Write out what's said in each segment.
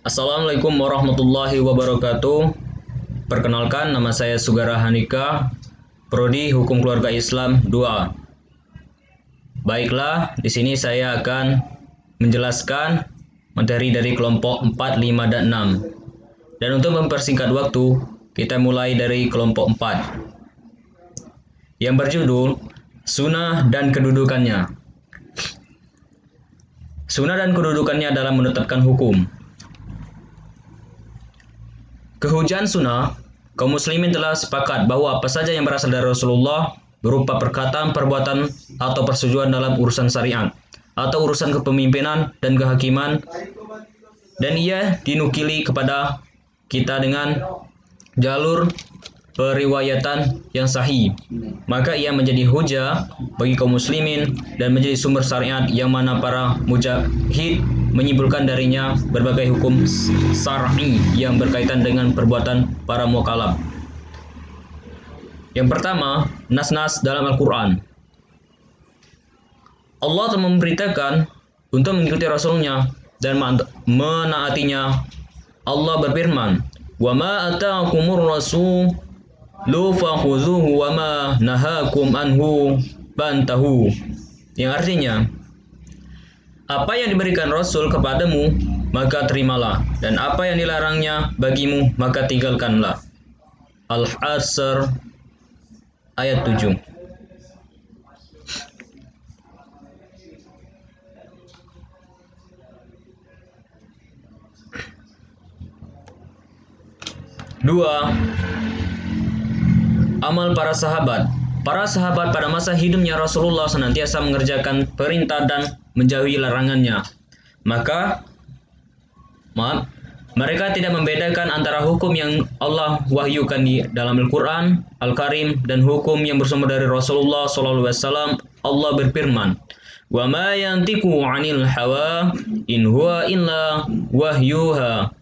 Assalamualaikum warahmatullahi wabarakatuh. Perkenalkan, nama saya Sugara Hanika, Prodi Hukum Keluarga Islam 2. Baiklah, di sini saya akan menjelaskan materi dari kelompok 4, 5, dan 6. Dan untuk mempersingkat waktu, kita mulai dari kelompok 4. Yang berjudul Sunnah dan Kedudukannya. Sunnah dan kedudukannya dalam menetapkan hukum. Kehujahan sunnah, kaum muslimin telah sepakat bahwa apa saja yang berasal dari Rasulullah berupa perkataan, perbuatan, atau persetujuan dalam urusan syariat atau urusan kepemimpinan dan kehakiman, dan ia dinukili kepada kita dengan jalur periwayatan yang sahih, maka ia menjadi hujah bagi kaum muslimin dan menjadi sumber syariat yang mana para mujahid menyimpulkan darinya berbagai hukum syar'i yang berkaitan dengan perbuatan para mukallaf. Yang pertama, nas-nas dalam Al-Quran. Allah telah memberitakan untuk mengikuti Rasulnya dan menaatinya. Allah berfirman, "Wa ma ataakumur rasul lu fakhudhuhu wa ma nahakum anhu fantahu." Yang artinya, apa yang diberikan Rasul kepadamu, maka terimalah, dan apa yang dilarangnya bagimu, maka tinggalkanlah. Al-Asr ayat 7. Dua, amal para sahabat. Para sahabat pada masa hidupnya Rasulullah senantiasa mengerjakan perintah dan menjauhi larangannya. Mereka tidak membedakan antara hukum yang Allah wahyukan di dalam Al-Quran Al-Karim dan hukum yang bersumber dari Rasulullah SAW. Allah berfirman, "Wa ma yantiqu 'anil hawa in huwa illa wahyuha."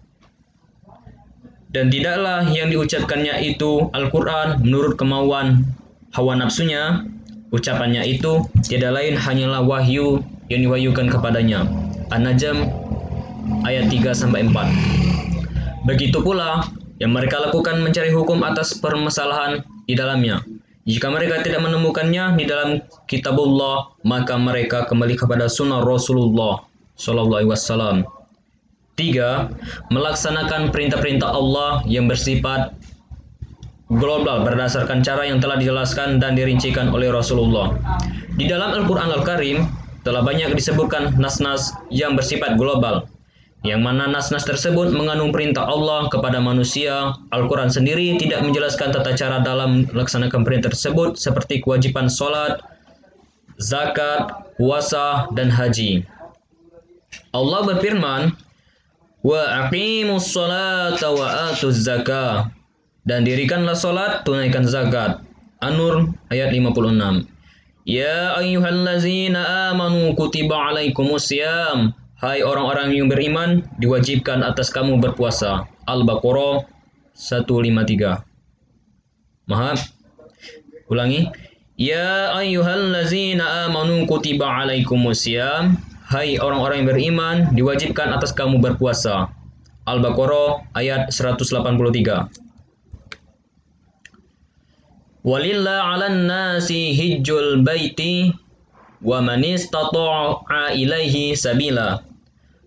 Dan tidaklah yang diucapkannya itu Al-Quran menurut kemauan hawa nafsunya. Ucapannya itu tiada lain hanyalah wahyu yang diwahyukan kepadanya. An-Najm ayat 3-4. Begitu pula yang mereka lakukan mencari hukum atas permasalahan di dalamnya. Jika mereka tidak menemukannya di dalam kitabullah, maka mereka kembali kepada sunnah Rasulullah SAW. 3. Melaksanakan perintah-perintah Allah yang bersifat global berdasarkan cara yang telah dijelaskan dan dirincikan oleh Rasulullah. Di dalam Al-Quran Al-Karim telah banyak disebutkan nas-nas yang bersifat global, yang mana nas-nas tersebut mengandung perintah Allah kepada manusia. Al-Quran sendiri tidak menjelaskan tata cara dalam melaksanakan perintah tersebut seperti kewajiban sholat, zakat, puasa, dan haji. Allah berfirman, "Wa aqimus sholata wa atuz zakah." Dan dirikanlah salat, tunaikan zakat. An-Nur ayat 56. Ya ayyuhallazina amanu kutiba alaikumusiyam. Hai orang-orang yang beriman, diwajibkan atas kamu berpuasa. Al-Baqarah 153. Ulangi. Ya ayyuhallazina amanu kutiba alaikumusiyam. Hai orang-orang yang beriman, diwajibkan atas kamu berpuasa. Al-Baqarah ayat 183. Walillahi 'alan nasi hijjul baiti wa man istata'a ilaihi sabila.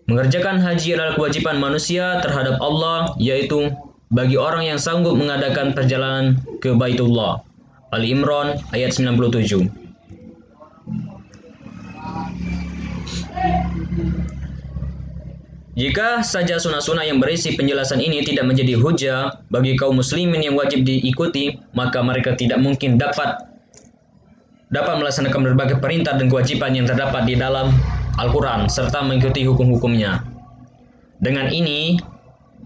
Mengerjakan haji adalah kewajiban manusia terhadap Allah, yaitu bagi orang yang sanggup mengadakan perjalanan ke Baitullah. Ali Imran ayat 97. Jika saja sunnah-sunnah yang berisi penjelasan ini tidak menjadi hujah bagi kaum muslimin yang wajib diikuti, maka mereka tidak mungkin dapat melaksanakan berbagai perintah dan kewajiban yang terdapat di dalam Al-Quran serta mengikuti hukum-hukumnya. Dengan ini,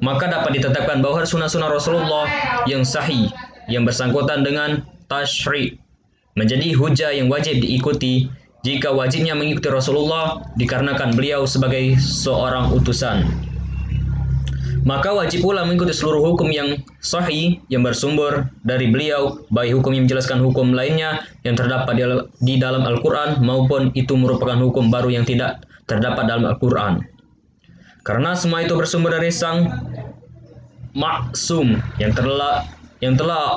maka dapat ditetapkan bahwa sunnah-sunnah Rasulullah yang sahih yang bersangkutan dengan tasyri' menjadi hujah yang wajib diikuti jika wajibnya mengikuti Rasulullah dikarenakan beliau sebagai seorang utusan. Maka wajib pula mengikuti seluruh hukum yang sahih yang bersumber dari beliau, baik hukum yang menjelaskan hukum lainnya yang terdapat di dalam Al-Quran maupun itu merupakan hukum baru yang tidak terdapat dalam Al-Quran. Karena semua itu bersumber dari Sang Maksum yang telah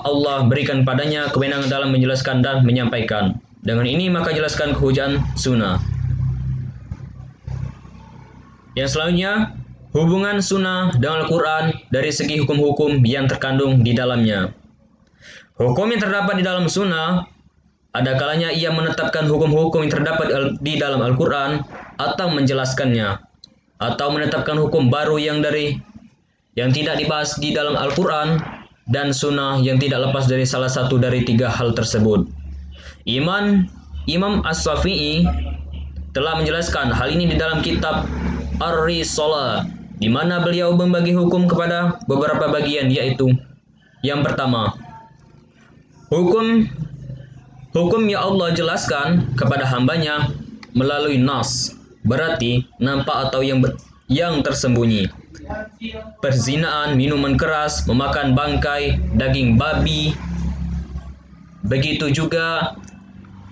Allah berikan padanya kewenangan dalam menjelaskan dan menyampaikan. Dengan ini maka jelaskan kehujaan sunnah. Yang selanjutnya, hubungan sunnah dengan Al-Quran dari segi hukum-hukum yang terkandung di dalamnya. Hukum yang terdapat di dalam sunnah, ada kalanya ia menetapkan hukum-hukum yang terdapat di dalam Al-Quran atau menjelaskannya, atau menetapkan hukum baru yang tidak dibahas di dalam Al-Quran dan sunnah yang tidak lepas dari salah satu dari tiga hal tersebut. Imam As-Syafi'i telah menjelaskan hal ini di dalam kitab Ar-Risalah, di mana beliau membagi hukum kepada beberapa bagian, yaitu yang pertama, hukum yang Allah jelaskan kepada hambanya melalui nas, berarti nampak atau yang tersembunyi. Perzinaan, minuman keras, memakan bangkai, daging babi. Begitu juga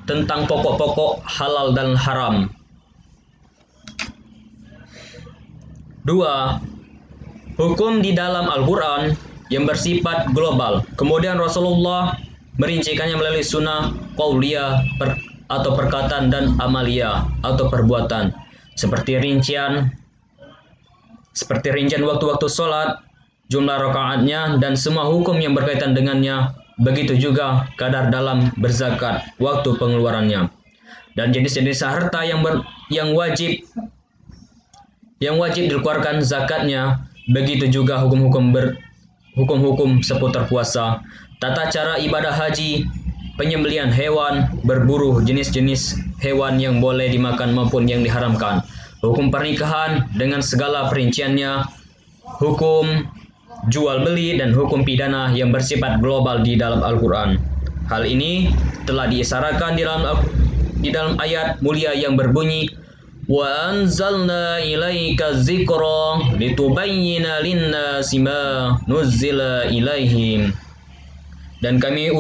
tentang pokok-pokok halal dan haram. 2. Hukum di dalam Al-Quran yang bersifat global. Kemudian Rasulullah merincikannya melalui sunnah qauliyah atau perkataan dan amaliyah atau perbuatan. Seperti rincian waktu-waktu sholat, jumlah rakaatnya, dan semua hukum yang berkaitan dengannya. Begitu juga kadar dalam berzakat, waktu pengeluarannya, dan jenis-jenis harta yang wajib dikeluarkan zakatnya. Begitu juga hukum-hukum seputar puasa, tata cara ibadah haji, penyembelihan hewan, berburu, jenis-jenis hewan yang boleh dimakan maupun yang diharamkan, hukum pernikahan dengan segala perinciannya, hukum jual beli, dan hukum pidana yang bersifat global di dalam Al-Quran. Hal ini telah diisyaratkan di dalam ayat mulia yang berbunyi, wa anzalna ilaika dzikra litubayyina lin-nasi ma nuzzila ilaihim. Dan kami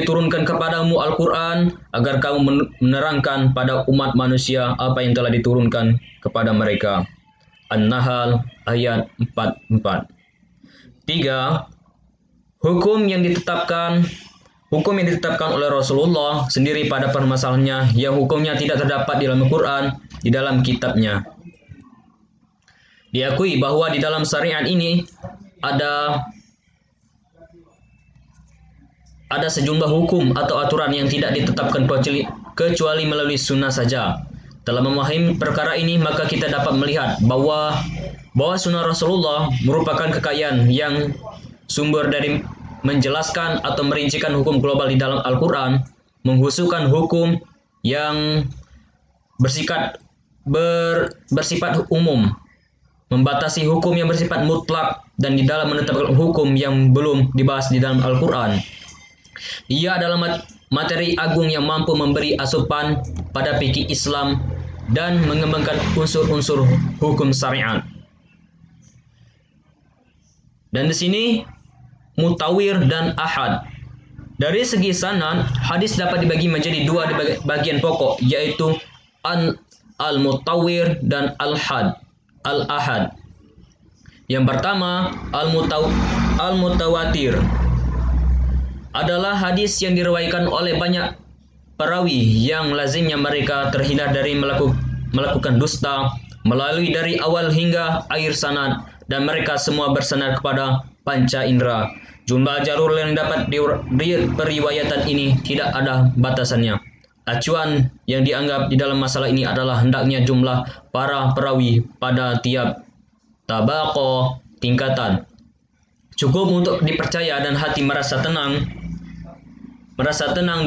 turunkan kepadamu Al-Quran agar kamu menerangkan pada umat manusia apa yang telah diturunkan kepada mereka. An-Nahl ayat 44. 3. Hukum yang ditetapkan oleh Rasulullah sendiri pada permasalahannya yang hukumnya tidak terdapat di dalam Al-Quran, di dalam kitabnya. Diakui bahwa di dalam syariat ini ada sejumlah hukum atau aturan yang tidak ditetapkan kecuali melalui sunnah saja. Dalam memahami perkara ini, maka kita dapat melihat bahwa sunnah Rasulullah merupakan kekayaan yang sumber dari menjelaskan atau merincikan hukum global di dalam Al-Quran, menghususkan hukum yang bersifat umum, membatasi hukum yang bersifat mutlak, dan di dalam menetapkan hukum yang belum dibahas di dalam Al-Quran. Ia adalah materi agung yang mampu memberi asupan pada fikih Islam dan mengembangkan unsur-unsur hukum syariat. Dan di sini mutawir dan ahad. Dari segi sanad, hadis dapat dibagi menjadi dua bagian pokok, yaitu al-mutawir dan al-ahad. Yang pertama, al-mutawatir adalah hadis yang diriwayatkan oleh banyak perawi yang lazimnya mereka terhindar dari melakukan dusta melalui dari awal hingga akhir sanad, dan mereka semua bersanad kepada panca indera. Jumlah jalur yang dapat periwayatan ini tidak ada batasannya. Acuan yang dianggap di dalam masalah ini adalah hendaknya jumlah para perawi pada tiap tabaqah tingkatan cukup untuk dipercaya dan hati merasa tenang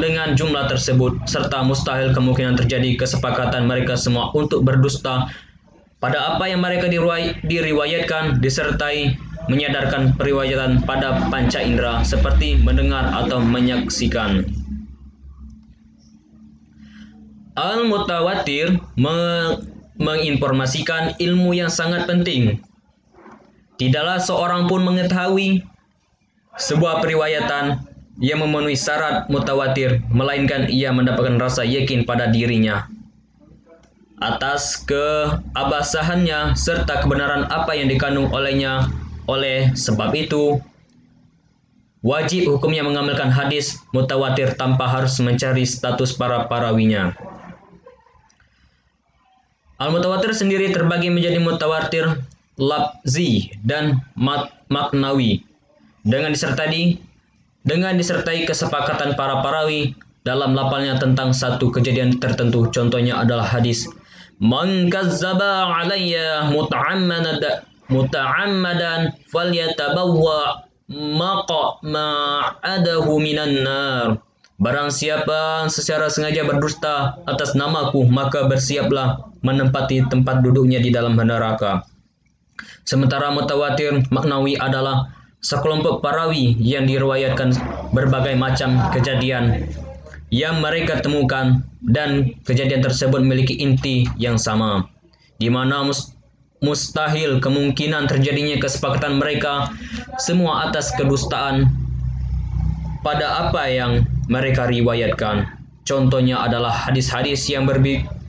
dengan jumlah tersebut, serta mustahil kemungkinan terjadi kesepakatan mereka semua untuk berdusta pada apa yang mereka diriwayatkan, disertai menyadarkan periwayatan pada panca indera seperti mendengar atau menyaksikan. Al-mutawatir menginformasikan ilmu yang sangat penting. Tidaklah seorang pun mengetahui sebuah periwayatan yang memenuhi syarat mutawatir, melainkan ia mendapatkan rasa yakin pada dirinya. atas keabsahannya serta kebenaran apa yang dikandung olehnya. Oleh sebab itu, wajib hukumnya mengamalkan hadis mutawatir tanpa harus mencari status para perawinya. Al-mutawatir sendiri terbagi menjadi mutawatir lafzi dan maknawi dengan disertai kesepakatan para perawi dalam lafalnya tentang satu kejadian tertentu. Contohnya adalah hadis man kazzaba alayya muta'ammadan falyatabawwa maq'adahu minan nar. Barang siapa secara sengaja berdusta atas namaku, maka bersiaplah menempati tempat duduknya di dalam neraka. Sementara mutawatir maknawi adalah sekelompok perawi yang diriwayatkan berbagai macam kejadian yang mereka temukan dan kejadian tersebut memiliki inti yang sama, di mana mustahil kemungkinan terjadinya kesepakatan mereka semua atas kedustaan pada apa yang mereka riwayatkan. Contohnya adalah hadis-hadis yang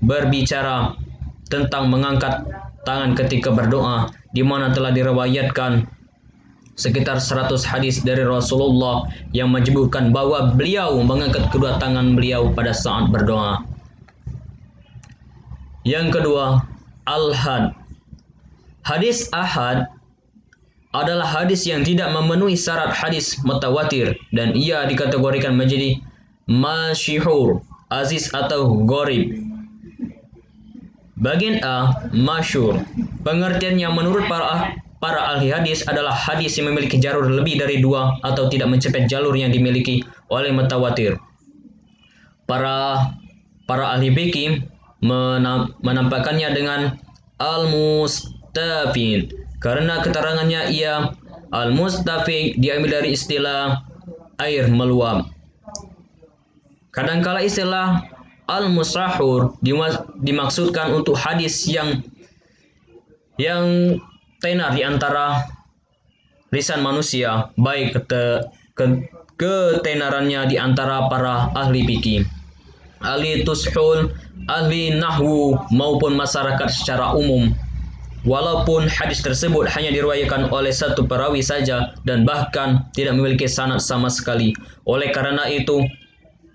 berbicara tentang mengangkat tangan ketika berdoa, di mana telah diriwayatkan sekitar 100 hadis dari Rasulullah yang menyebutkan bahwa beliau mengangkat kedua tangan beliau pada saat berdoa. Yang kedua, al-had. Hadis ahad adalah hadis yang tidak memenuhi syarat hadis mutawatir dan ia dikategorikan menjadi masyhur, aziz atau gharib. Bagian A, masyhur. Pengertiannya menurut para ahli hadis adalah hadis yang memiliki jalur lebih dari 2 atau tidak mencapai jalur yang dimiliki oleh mutawatir. Para ahli fikih menampakkannya dengan al-mustafid. Karena keterangannya ia al-mustafid diambil dari istilah air meluap. Kadangkala istilah al-musahhur dimaksudkan untuk hadis yang tenar di antara lisan manusia, baik ketenarannya di antara para ahli fikih, ahli tushul, ahli nahwu maupun masyarakat secara umum. Walaupun hadis tersebut hanya diriwayatkan oleh satu perawi saja dan bahkan tidak memiliki sanad sama sekali. Oleh karena itu,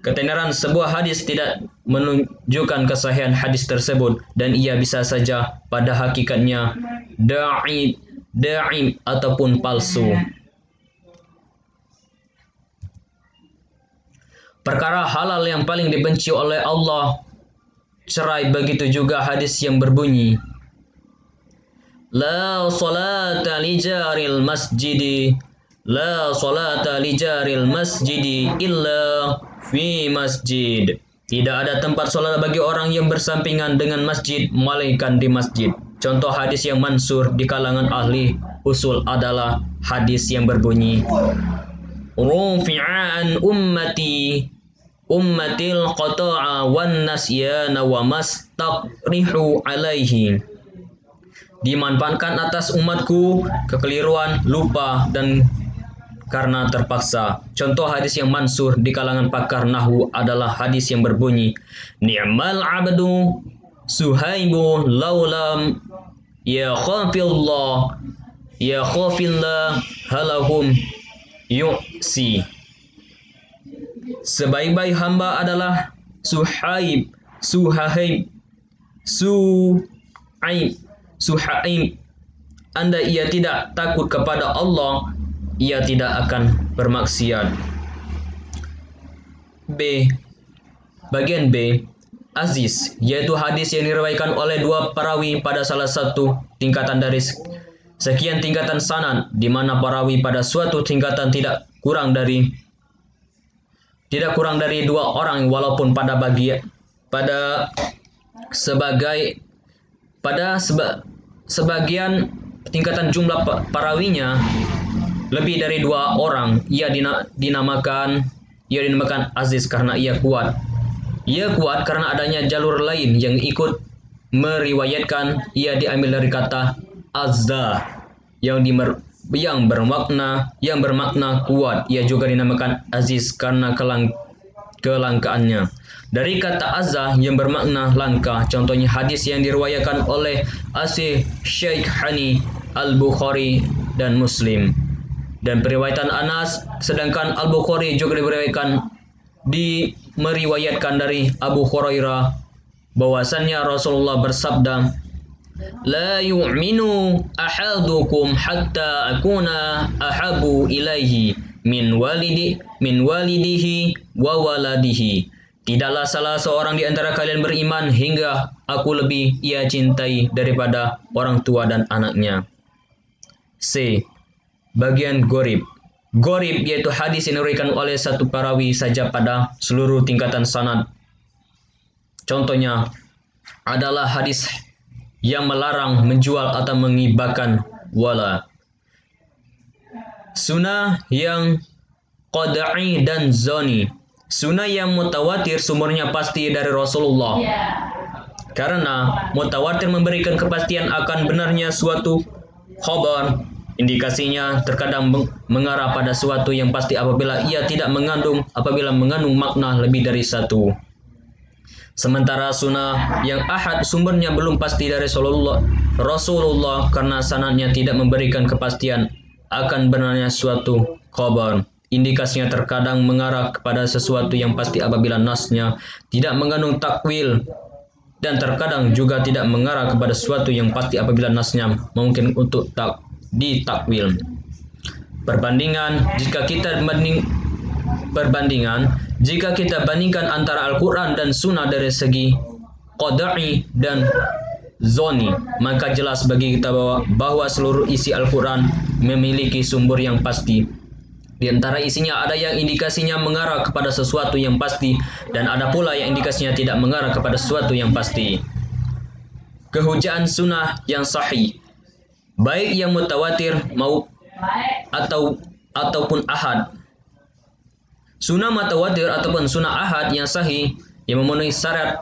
ketenaran sebuah hadis tidak menunjukkan kesahihan hadis tersebut dan ia bisa saja pada hakikatnya da'im ataupun palsu. Perkara halal yang paling dibenci oleh Allah cerai, begitu juga hadis yang berbunyi La salata li jaril masjidi illa fi masjid. Tidak ada tempat salat bagi orang yang bersampingan dengan masjid melainkan di masjid. Contoh hadis yang mansur di kalangan ahli usul adalah hadis yang berbunyi Rufi'an ummatil qata'a wan nasyana wa mastaqrihu alaihi. Dimanfaatkan atas umatku kekeliruan, lupa, dan karena terpaksa. Contoh hadis yang mansur di kalangan pakar nahwu adalah hadis yang berbunyi Ni'mal abdu Suhaibu laulam yakhafillah halahum yu'si. Sebaik-baik hamba adalah Suhaib andai ia tidak takut kepada Allah, ia tidak akan bermaksiat. Bagian B, aziz, yaitu hadis yang diriwayatkan oleh 2 perawi pada salah satu tingkatan dari sekian tingkatan sanad, di mana perawi pada suatu tingkatan tidak kurang dari 2 orang, walaupun pada sebagian tingkatan jumlah perawinya lebih dari 2 orang. Ia dinamakan aziz karena ia kuat. Ia kuat karena adanya jalur lain yang ikut meriwayatkan. Ia diambil dari kata azza yang bermakna kuat. Ia juga dinamakan aziz karena kelangkaannya. Dari kata azza yang bermakna langka, contohnya hadis yang diriwayatkan oleh Syekh Hani Al-Bukhari dan Muslim. Dan periwayatan Anas, sedangkan Al-Bukhari juga meriwayatkan dari Abu Hurairah bahwasannya Rasulullah bersabda, "La yu'minu ahadukum hatta akuna ahabu ilaihi min walidihi wa waladihi." Tidaklah salah seorang di antara kalian beriman hingga aku lebih ia cintai daripada orang tua dan anaknya. C. Bagian gorib. Gorib yaitu hadis yang diriwayatkan oleh satu perawi saja pada seluruh tingkatan sanad. Contohnya adalah hadis yang melarang menjual atau menghibahkan wala. Sunnah yang qad'i dan zoni. Sunnah yang mutawatir sumbernya pasti dari Rasulullah. Karena mutawatir memberikan kepastian akan benarnya suatu khabar. Indikasinya terkadang mengarah pada suatu yang pasti apabila apabila mengandung makna lebih dari satu. Sementara sunnah yang ahad sumbernya belum pasti dari Rasulullah karena sanadnya tidak memberikan kepastian akan benarnya suatu khabar. Indikasinya terkadang mengarah kepada sesuatu yang pasti apabila nasnya tidak mengandung takwil, dan terkadang juga tidak mengarah kepada sesuatu yang pasti apabila nasnya mungkin untuk ditakwil. Jika kita bandingkan antara Al-Quran dan Sunnah dari segi qad'i dan zoni, maka jelas bagi kita bahwa seluruh isi Al-Quran memiliki sumber yang pasti. Di antara isinya ada yang indikasinya mengarah kepada sesuatu yang pasti, dan ada pula yang indikasinya tidak mengarah kepada sesuatu yang pasti. Kehujaan sunnah yang sahih, baik yang mutawatir ataupun ahad. Sunnah mutawatir ataupun sunnah ahad yang sahih yang memenuhi syarat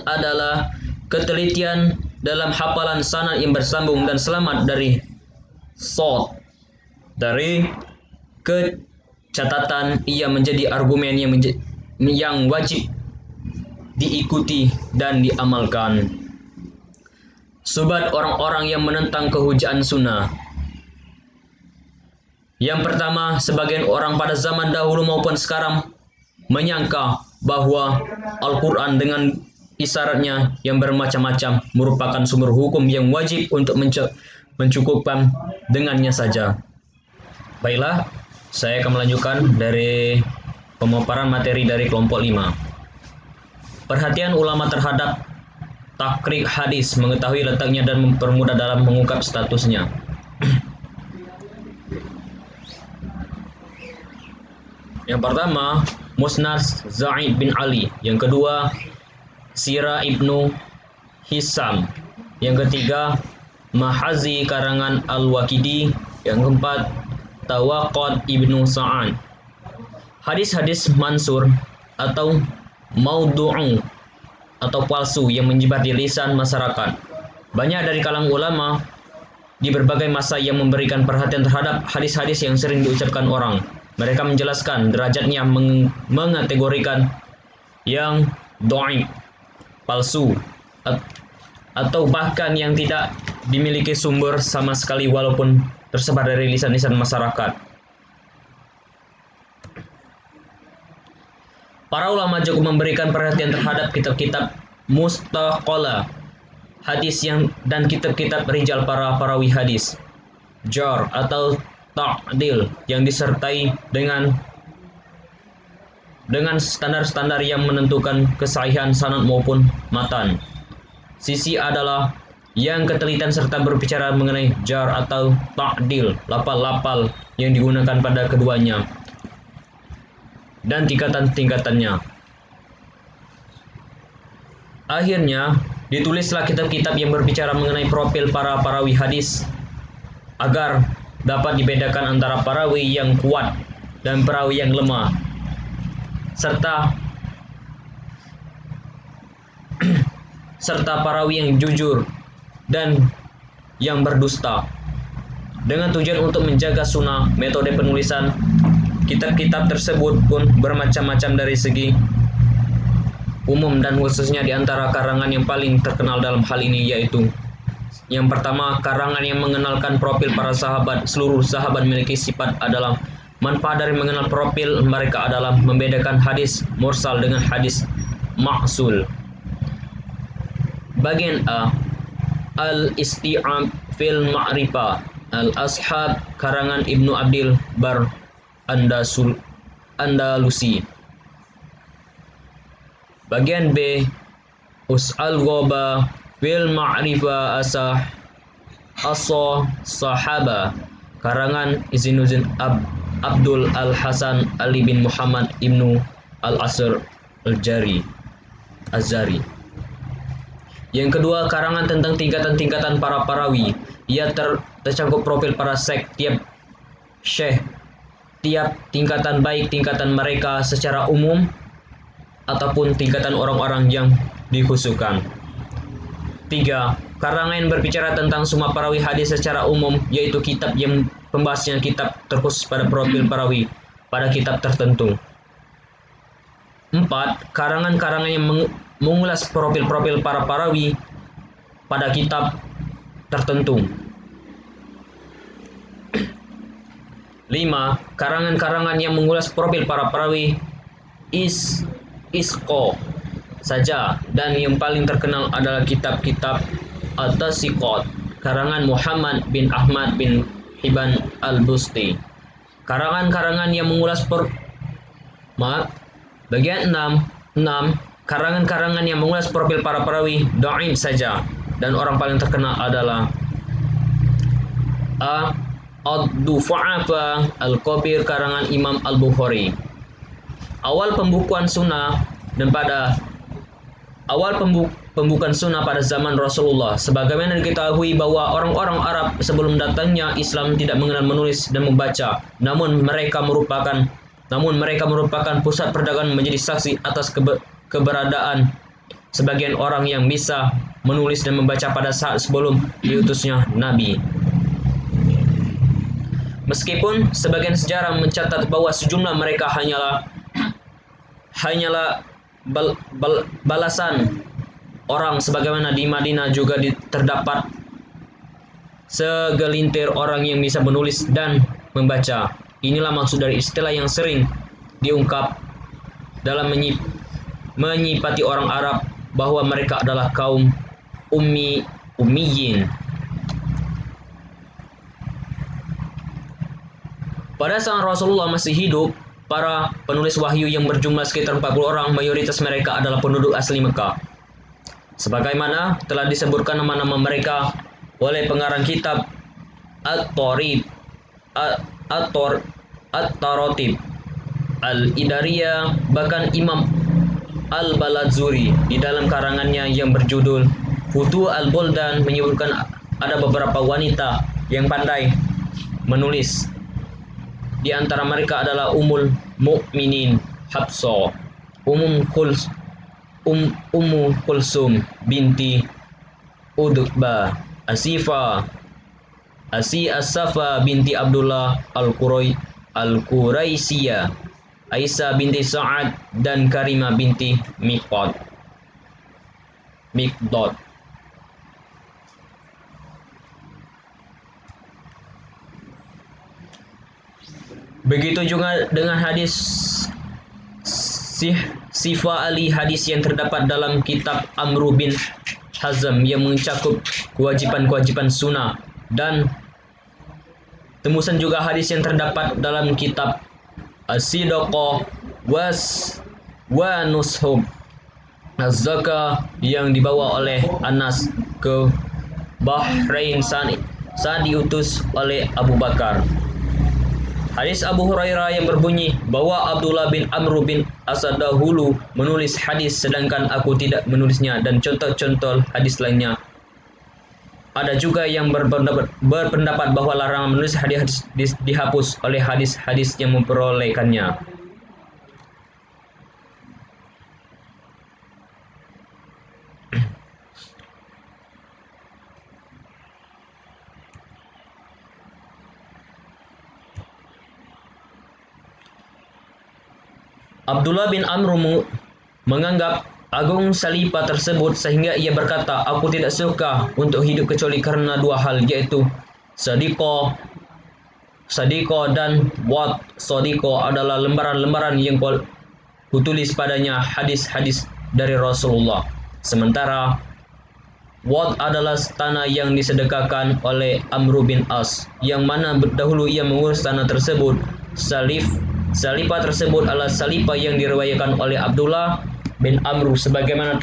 adalah ketelitian dalam hafalan sanad yang bersambung dan selamat dari kecatatan. Ia menjadi argumen yang wajib diikuti dan diamalkan. Subhat orang-orang yang menentang kehujaan sunnah. Yang pertama, sebagian orang pada zaman dahulu maupun sekarang menyangka bahwa Al-Quran dengan isyaratnya yang bermacam-macam merupakan sumber hukum yang wajib untuk mencukupkan dengannya saja. Baiklah, saya akan melanjutkan dari pemaparan materi dari kelompok 5. Perhatian ulama terhadap takrik hadis, mengetahui letaknya dan mempermudah dalam mengungkap statusnya. Yang pertama, Musnad Zaid bin Ali. Yang kedua, Sirah Ibnu Hisam. Yang ketiga, Mahazi karangan Al-Waqidi. Yang keempat, Tawaqat Ibnu Sa'ad. Hadis-hadis mansur atau maudhu'u atau palsu yang menyebar di lisan masyarakat. Banyak dari kalangan ulama di berbagai masa yang memberikan perhatian terhadap hadis-hadis yang sering diucapkan orang. Mereka menjelaskan derajatnya, mengategorikan yang dhaif, palsu, atau bahkan yang tidak dimiliki sumber sama sekali walaupun tersebar dari lisan-lisan masyarakat. Para ulama juga memberikan perhatian terhadap kitab-kitab mustaqalah hadis dan kitab-kitab rijal para perawi hadis, jar atau ta'dil, yang disertai dengan standar-standar yang menentukan kesahihan sanad maupun matan. Sisi adalah yang ketelitian serta berbicara mengenai jar atau ta'dil, lafal-lafal yang digunakan pada keduanya dan tingkatan-tingkatannya. Akhirnya, ditulislah kitab-kitab yang berbicara mengenai profil para perawi hadis agar dapat dibedakan antara perawi yang kuat dan perawi yang lemah, serta perawi yang jujur dan yang berdusta. Dengan tujuan untuk menjaga sunnah, metode penulisan Kitab-kitab tersebut pun bermacam-macam dari segi umum dan khususnya di antara karangan yang paling terkenal dalam hal ini yaitu yang pertama, karangan yang mengenalkan profil para sahabat. Seluruh sahabat memiliki sifat adalah manfaat dari mengenal profil mereka adalah membedakan hadis mursal dengan hadis ma'sul. Bagian A, Al-Isti'ab fil Ma'rifah Al-Ashab, karangan Ibnu Abdil Bar Andalusi. Bagian B, Us'al Ghoba fil Ma'rifah Sahaba, karangan Izinuddin Abdul Al-Hasan Ali bin Muhammad Ibnu Al-Asr Al-Jari. Yang kedua, karangan tentang tingkatan-tingkatan para perawi. Ia tercakup profil para tiap syekh, tiap tingkatan, baik tingkatan mereka secara umum ataupun tingkatan orang-orang yang dikhususkan. 3. Karangan yang berbicara tentang semua perawi hadis secara umum, yaitu kitab yang pembahasnya kitab terkhusus pada profil perawi pada kitab tertentu. 4. Karangan-karangan yang mengulas profil-profil para perawi pada kitab tertentu. 5. Karangan-karangan yang mengulas profil para perawi isqo saja, dan yang paling terkenal adalah kitab-kitab At-Tasiqat karangan Muhammad bin Ahmad bin Hibban Al-Busti. Karangan-karangan yang mengulas bagian 6. Karangan-karangan yang mengulas profil para perawi dhaif saja, dan orang paling terkenal adalah A. Ad-Du'afa Al-Kabir karangan Imam Al-Bukhari. Awal pembukuan sunnah dan pada awal pembukaan sunnah pada zaman Rasulullah, sebagaimana diketahui bahwa orang-orang Arab sebelum datangnya Islam tidak mengenal menulis dan membaca, namun mereka merupakan pusat perdagangan, menjadi saksi atas keberadaan sebagian orang yang bisa menulis dan membaca pada saat sebelum diutusnya Nabi. Meskipun sebagian sejarah mencatat bahwa sejumlah mereka hanyalah balasan orang, sebagaimana di Madinah juga terdapat segelintir orang yang bisa menulis dan membaca. Inilah maksud dari istilah yang sering diungkap dalam menyipati orang Arab bahwa mereka adalah kaum ummiyin. Pada saat Rasulullah masih hidup, para penulis wahyu yang berjumlah sekitar 40 orang, mayoritas mereka adalah penduduk asli Mekah. Sebagaimana telah disebutkan nama-nama mereka oleh pengarang kitab At-Taratib Al-Idariyah, bahkan Imam Al-Balazuri di dalam karangannya yang berjudul Futu Al-Buldan menyebutkan ada beberapa wanita yang pandai menulis. Di antara mereka adalah Ummul Mukminin Hafsah, Ummu Kulsum binti Udba, As-Safa binti Abdullah Al-Quraisiyah, Aisyah binti Sa'ad, dan Karimah binti Miqdad. Begitu juga dengan hadis Sifa Ali, hadis yang terdapat dalam kitab Amru bin Hazm yang mencakup kewajiban-kewajiban sunnah, dan tembusan juga hadis yang terdapat dalam kitab As-Sidaqah wa Nushub Az-Zakah yang dibawa oleh Anas ke Bahrain saat diutus oleh Abu Bakar. Hadis Abu Hurairah yang berbunyi bahwa Abdullah bin Amr bin Asad dahulu menulis hadis sedangkan aku tidak menulisnya, dan contoh-contoh hadis lainnya. Ada juga yang berpendapat bahwa larangan menulis hadis dihapus oleh hadis-hadis yang memperolehkannya. Abdullah bin Amr menganggap agung salipah tersebut sehingga ia berkata, aku tidak suka untuk hidup kecuali karena dua hal, yaitu sadiqah dan wat. Sadiqah adalah lembaran-lembaran yang kutulis padanya hadis-hadis dari Rasulullah, sementara wat adalah tanah yang disedekahkan oleh Amr bin As, yang mana dahulu ia mengurus tanah tersebut. Salipah tersebut adalah salipah yang diriwayatkan oleh Abdullah bin Amr sebagaimana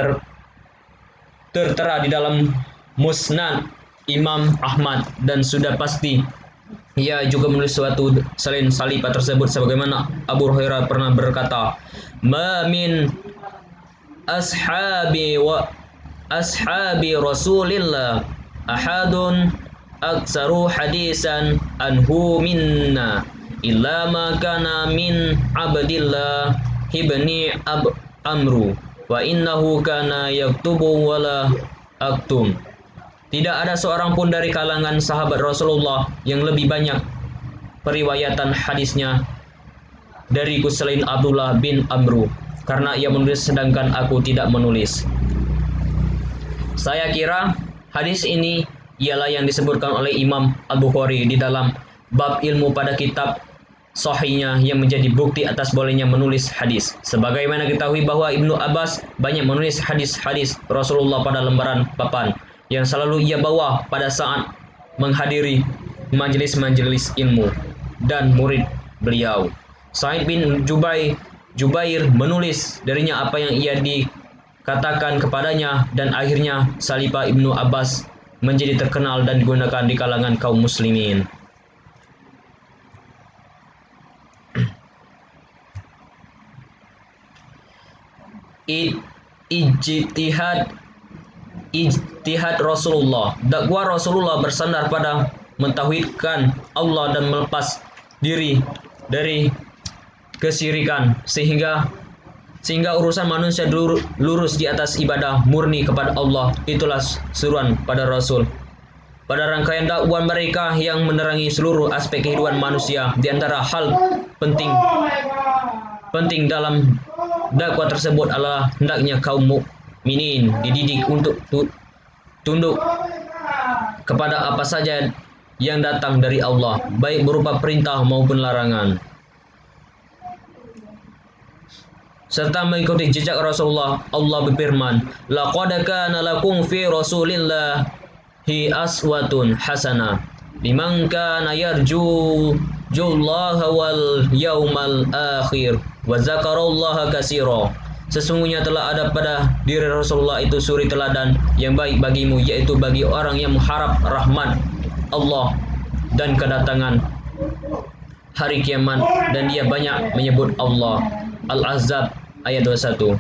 tertera di dalam Musnad Imam Ahmad, dan sudah pasti ia juga menulis suatu selain salipah tersebut sebagaimana Abu Hurairah pernah berkata, "Ma min ashabi Rasulillah ahadun aktsaru hadisan anhu minna illa ma kana min Abdillah ibni Amru wa innahu kana yaktubu wala aktum." Tidak ada seorang pun dari kalangan sahabat Rasulullah yang lebih banyak periwayatan hadisnya dariku selain Abdullah bin Amru, karena ia menulis sedangkan aku tidak menulis. Saya kira hadis ini ialah yang disebutkan oleh Imam Al-Bukhari di dalam bab ilmu pada kitab sahihnya yang menjadi bukti atas bolehnya menulis hadis. Sebagaimana diketahui bahwa Ibnu Abbas banyak menulis hadis-hadis Rasulullah pada lembaran papan yang selalu ia bawa pada saat menghadiri majelis-majelis ilmu dan murid beliau. Sa'id bin Jubair menulis darinya apa yang ia dikatakan kepadanya, dan akhirnya salipah Ibnu Abbas menjadi terkenal dan digunakan di kalangan kaum muslimin. Ijtihad Rasulullah. Dakwah Rasulullah bersandar pada mentauhidkan Allah dan melepas diri dari kesyirikan sehingga urusan manusia lurus di atas ibadah murni kepada Allah. Itulah seruan pada Rasul. Pada rangkaian dakwah mereka yang menerangi seluruh aspek kehidupan manusia, di antara hal penting dalam dakwah tersebut adalah hendaknya kaum mukminin dididik untuk tunduk kepada apa saja yang datang dari Allah, baik berupa perintah maupun larangan, serta mengikuti jejak Rasulullah. Allah berfirman, "Laqad kana lakum fi Rasulillahi aswatun hasanah liman kana yarjullaha wal yaumal akhir wa dzakarallaha katsira." Sesungguhnya telah ada pada diri Rasulullah itu suri teladan yang baik bagimu, yaitu bagi orang yang mengharap rahmat Allah dan kedatangan hari kiamat, dan dia banyak menyebut Allah. Al-Ahzab ayat 21.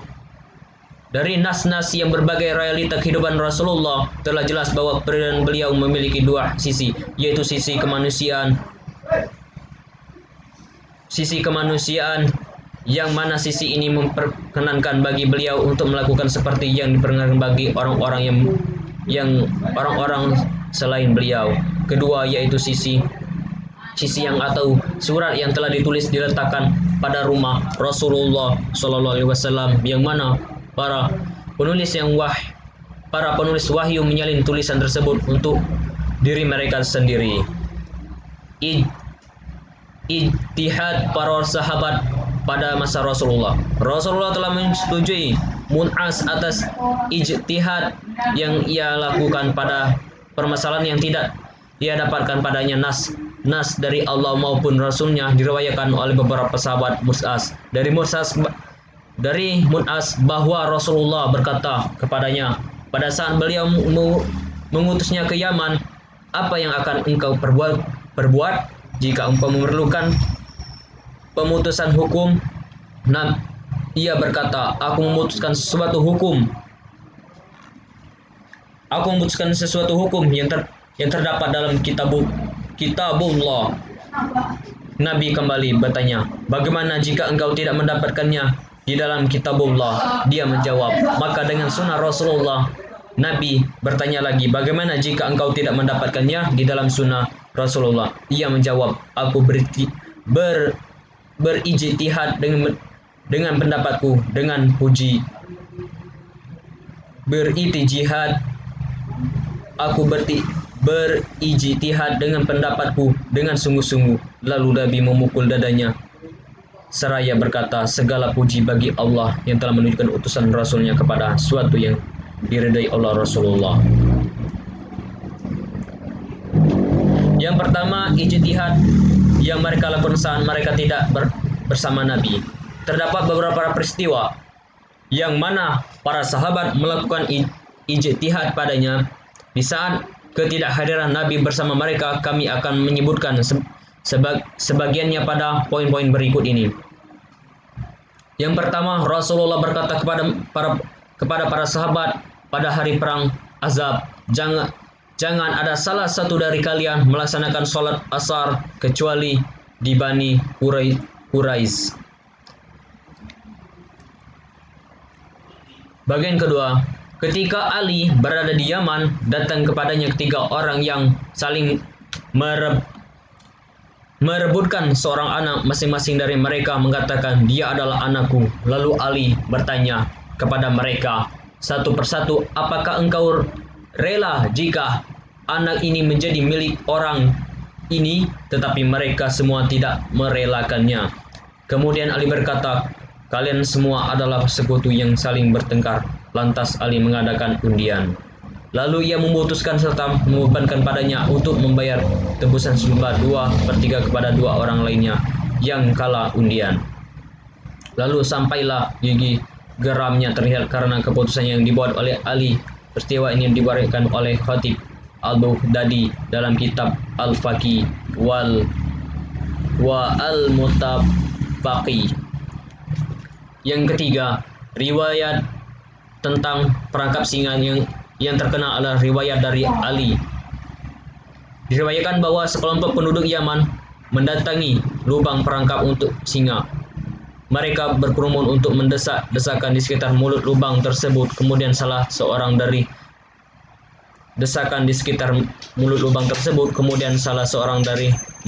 Dari nas-nas yang berbagai realita kehidupan Rasulullah telah jelas bahwa peran beliau memiliki dua sisi, yaitu sisi kemanusiaan yang mana sisi ini memperkenankan bagi beliau untuk melakukan seperti yang diperkenankan bagi orang-orang selain beliau. Kedua, yaitu sisi yang atau surat yang telah ditulis diletakkan pada rumah Rasulullah Shallallahu Alaihi Wasallam, yang mana para penulis wahyu menyalin tulisan tersebut untuk diri mereka sendiri. Ijtihad para sahabat pada masa Rasulullah. Rasulullah telah menyetujui Mu'az atas ijtihad yang ia lakukan pada permasalahan yang tidak ia dapatkan padanya nas dari Allah maupun Rasulnya. Diriwayatkan oleh beberapa sahabat dari Mu'az bahwa Rasulullah berkata kepadanya pada saat beliau mengutusnya ke Yaman, "Apa yang akan engkau perbuat jika engkau memerlukan pemutusan hukum?" Nah, ia berkata, aku memutuskan sesuatu hukum yang terdapat dalam kitabullah. Nabi kembali bertanya, bagaimana jika engkau tidak mendapatkannya di dalam kitabullah? Dia menjawab, maka dengan sunnah Rasulullah. Nabi bertanya lagi, bagaimana jika engkau tidak mendapatkannya di dalam sunnah Rasulullah? Ia menjawab, aku berijtihad dengan pendapatku dengan puji, berijtihad aku berijtihad dengan pendapatku dengan sungguh-sungguh. Lalu Nabi memukul dadanya seraya berkata, segala puji bagi Allah yang telah menunjukkan utusan Rasulnya kepada suatu yang diridai Allah Rasulullah. Yang pertama, ijtihad yang mereka lakukan saat mereka tidak bersama Nabi. Terdapat beberapa peristiwa yang mana para sahabat melakukan ijtihad padanya. Di saat ketidakhadiran Nabi bersama mereka, kami akan menyebutkan sebagiannya pada poin-poin berikut ini. Yang pertama, Rasulullah berkata kepada para sahabat pada hari perang Ahzab, jangan ada salah satu dari kalian melaksanakan sholat asar kecuali di Bani Quraisy. Bagian kedua, ketika Ali berada di Yaman, datang kepadanya ketiga orang yang saling merebutkan seorang anak. Masing-masing dari mereka mengatakan, dia adalah anakku. Lalu Ali bertanya kepada mereka satu persatu, apakah engkau rela jika anak ini menjadi milik orang ini? Tetapi mereka semua tidak merelakannya. Kemudian Ali berkata, kalian semua adalah sekutu yang saling bertengkar. Lantas Ali mengadakan undian. Lalu ia memutuskan serta membebankan padanya untuk membayar tebusan sembah 2/3 kepada dua orang lainnya yang kalah undian. Lalu sampailah gigi geramnya terlihat karena keputusan yang dibuat oleh Ali. Peristiwa ini diwariskan oleh Khatib Al-Baghdadi dalam kitab Al-Faqih wa Al-Muttafaqi. Yang ketiga, riwayat tentang perangkap singa yang terkenal adalah riwayat dari Ali. Diriwayatkan bahwa sekelompok penduduk Yaman mendatangi lubang perangkap untuk singa. Mereka berkerumun untuk mendesak-desakan di sekitar mulut lubang tersebut. Kemudian salah seorang dari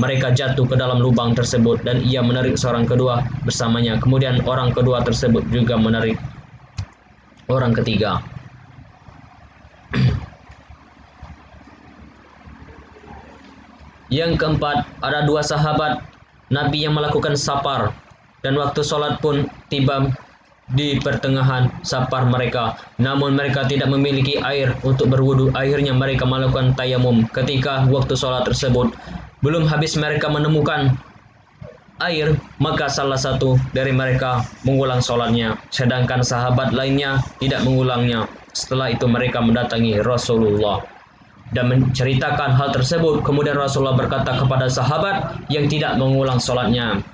mereka jatuh ke dalam lubang tersebut dan ia menarik seorang kedua bersamanya. Kemudian orang kedua tersebut juga menarik orang ketiga. Yang keempat, ada dua sahabat Nabi yang melakukan safar, dan waktu sholat pun tiba di pertengahan safar mereka. Namun mereka tidak memiliki air untuk berwudu. Akhirnya mereka melakukan tayamum. Ketika waktu sholat tersebut belum habis mereka menemukan air, maka salah satu dari mereka mengulang sholatnya, sedangkan sahabat lainnya tidak mengulangnya. Setelah itu mereka mendatangi Rasulullah dan menceritakan hal tersebut. Kemudian Rasulullah berkata kepada sahabat yang tidak mengulang sholatnya,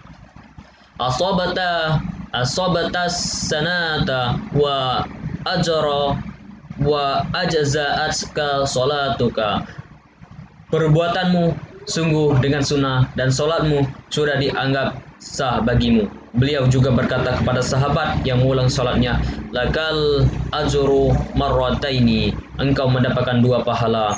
asabata sanata wa ajra wa ajza'atka sholatuka. Perbuatanmu sungguh dengan sunnah dan sholatmu sudah dianggap sah bagimu. Beliau juga berkata kepada sahabat yang mengulang sholatnya, lakal ajru marrataini, engkau mendapatkan 2 pahala.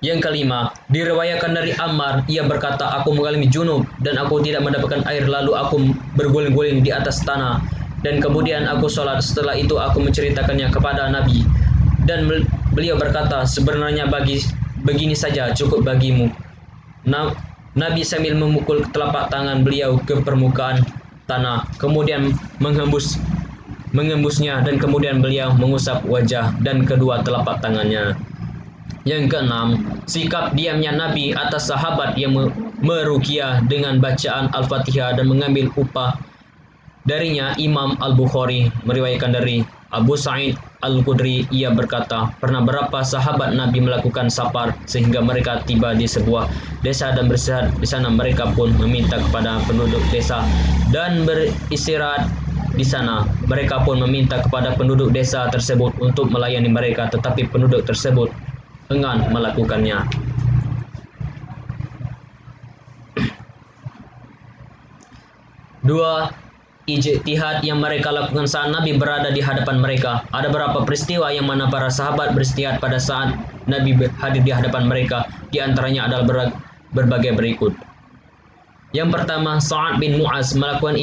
Yang kelima, diriwayatkan dari Ammar, ia berkata, aku mengalami junub dan aku tidak mendapatkan air, lalu aku berguling-guling di atas tanah dan kemudian aku sholat. Setelah itu aku menceritakannya kepada Nabi dan beliau berkata, sebenarnya begini saja cukup bagimu. Nabi sambil memukul telapak tangan beliau ke permukaan tanah, kemudian mengembusnya dan kemudian beliau mengusap wajah dan kedua telapak tangannya. Yang keenam, sikap diamnya Nabi atas sahabat yang meruqyah dengan bacaan Al-Fatihah dan mengambil upah darinya. Imam Al-Bukhari meriwayatkan dari Abu Sa'id Al-Khudri, ia berkata, pernah berapa sahabat Nabi melakukan safar sehingga mereka tiba di sebuah desa dan beristirahat di sana. Mereka pun meminta kepada penduduk desa dan beristirahat di sana. Mereka pun meminta kepada penduduk desa tersebut untuk melayani mereka, tetapi penduduk tersebut enggan melakukannya. Dua, ijtihad yang mereka lakukan saat Nabi berada di hadapan mereka. Ada beberapa peristiwa yang mana para sahabat beristihad pada saat Nabi hadir di hadapan mereka. Di antaranya adalah berbagai berikut. Yang pertama, Sa'ad bin Mu'az melakukan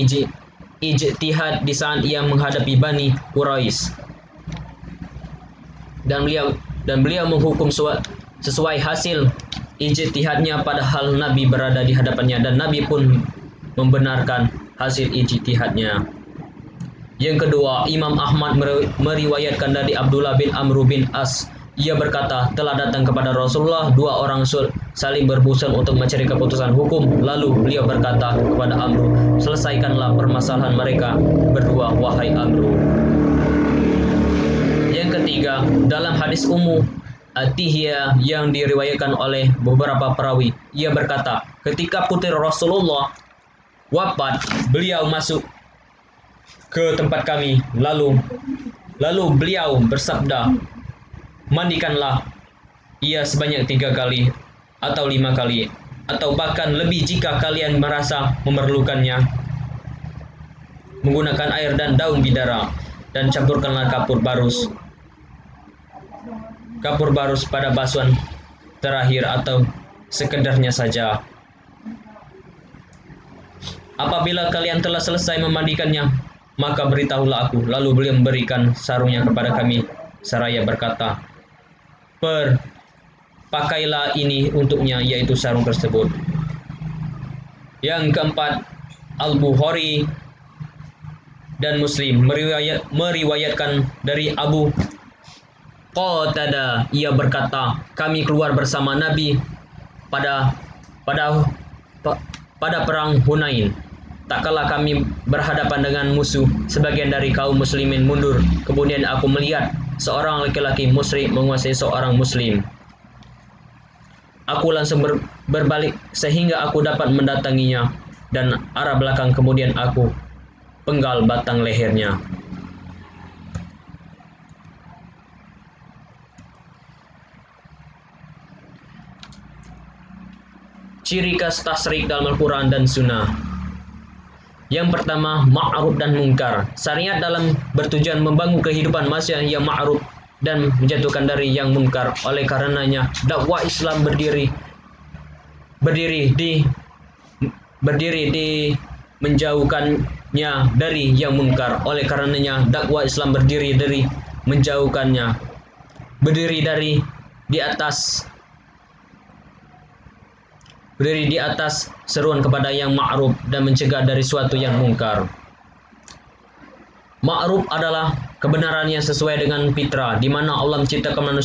ijtihad di saat ia menghadapi Bani Quraisy. Dan beliau menghukum sesuai hasil ijtihadnya, padahal Nabi berada di hadapannya dan Nabi pun membenarkan hasil ijtihadnya. Yang kedua, Imam Ahmad meriwayatkan dari Abdullah bin Amr bin As. Ia berkata, telah datang kepada Rasulullah dua orang saling berurusan untuk mencari keputusan hukum. Lalu beliau berkata kepada Amr, selesaikanlah permasalahan mereka berdua, wahai Amr. Yang ketiga, dalam hadis Ummu Atiyah yang diriwayatkan oleh beberapa perawi, ia berkata, ketika putri Rasulullah wafat, beliau masuk ke tempat kami, lalu beliau bersabda, mandikanlah ia sebanyak 3 kali atau 5 kali atau bahkan lebih jika kalian merasa memerlukannya, menggunakan air dan daun bidara, dan campurkanlah kapur barus pada basuhan terakhir atau sekedarnya saja. Apabila kalian telah selesai memandikannya, maka beritahulah aku. Lalu beliau memberikan sarungnya kepada kami seraya berkata, pakailah ini untuknya, yaitu sarung tersebut. Yang keempat, Al-Bukhari dan Muslim meriwayatkan dari Abu Qatadah, ia berkata, kami keluar bersama Nabi pada perang Hunain. Tak kala kami berhadapan dengan musuh, sebagian dari kaum muslimin mundur. Kemudian aku melihat seorang laki-laki musyrik menguasai seorang muslim. Aku langsung berbalik sehingga aku dapat mendatanginya, dan arah belakang kemudian aku penggal batang lehernya. Ciri khas tasyrik dalam Al-Quran dan Sunnah. Yang pertama, ma'ruf dan mungkar. Syariat dalam bertujuan membangun kehidupan manusia yang ma'ruf dan menjatuhkan dari yang mungkar. Oleh karenanya, dakwah Islam berdiri di menjauhkannya dari yang mungkar. Oleh karenanya, dakwah Islam berdiri di atas seruan kepada yang ma'ruf dan mencegah dari suatu yang mungkar. Ma'ruf adalah kebenaran yang sesuai dengan fitrah, di mana Allah menciptakan